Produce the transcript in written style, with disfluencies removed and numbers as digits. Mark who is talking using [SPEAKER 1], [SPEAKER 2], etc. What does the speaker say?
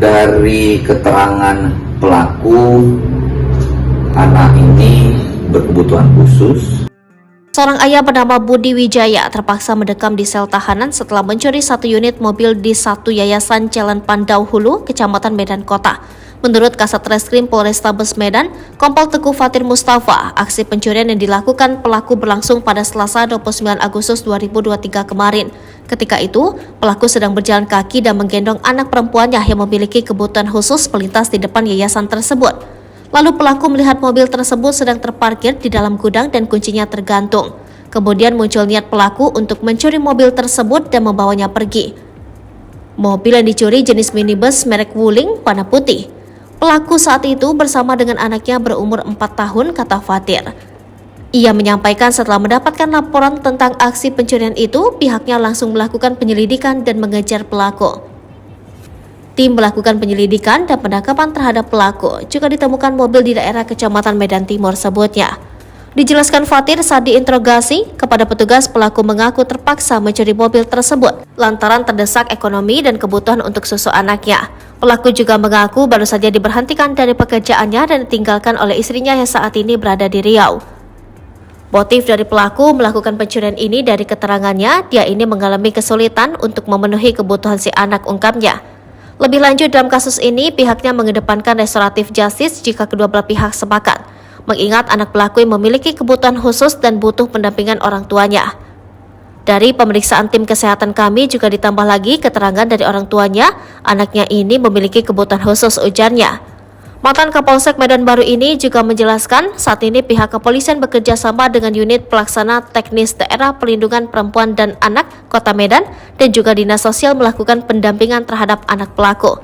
[SPEAKER 1] Dari keterangan pelaku, anak ini berkebutuhan khusus.
[SPEAKER 2] Seorang ayah bernama Budi Wijaya terpaksa mendekam di sel tahanan setelah mencuri satu unit mobil di satu yayasan Jalan Pandau Hulu, Kecamatan Medan Kota. Menurut Kasat Reskrim Polrestabes Medan, Kompol Teguh Fatir Mustafa, aksi pencurian yang dilakukan pelaku berlangsung pada Selasa 29 Agustus 2023 kemarin. Ketika itu, pelaku sedang berjalan kaki dan menggendong anak perempuannya yang memiliki kebutuhan khusus melintas di depan yayasan tersebut. Lalu pelaku melihat mobil tersebut sedang terparkir di dalam gudang dan kuncinya tergantung. Kemudian muncul niat pelaku untuk mencuri mobil tersebut dan membawanya pergi. Mobil yang dicuri jenis minibus merek Wuling warna putih. Pelaku saat itu bersama dengan anaknya berumur 4 tahun, kata Fatir. Ia menyampaikan setelah mendapatkan laporan tentang aksi pencurian itu, pihaknya langsung melakukan penyelidikan dan mengejar pelaku. Tim melakukan penyelidikan dan penangkapan terhadap pelaku. Juga ditemukan mobil di daerah Kecamatan Medan Timur sebutnya. Dijelaskan Fatir saat diinterogasi, kepada petugas pelaku mengaku terpaksa mencuri mobil tersebut lantaran terdesak ekonomi dan kebutuhan untuk susu anaknya. Pelaku juga mengaku baru saja diberhentikan dari pekerjaannya dan ditinggalkan oleh istrinya yang saat ini berada di Riau. Motif dari pelaku melakukan pencurian ini dari keterangannya, dia ini mengalami kesulitan untuk memenuhi kebutuhan si anak, ungkapnya. Lebih lanjut dalam kasus ini, pihaknya mengedepankan restoratif justice jika kedua belah pihak sepakat, mengingat anak pelaku yang memiliki kebutuhan khusus dan butuh pendampingan orang tuanya. Dari pemeriksaan tim kesehatan kami juga ditambah lagi keterangan dari orang tuanya, anaknya ini memiliki kebutuhan khusus, ujarnya. Mantan Kapolsek Medan Baru ini juga menjelaskan saat ini pihak kepolisian bekerja sama dengan unit pelaksana teknis daerah perlindungan perempuan dan anak Kota Medan dan juga Dinas Sosial melakukan pendampingan terhadap anak pelaku.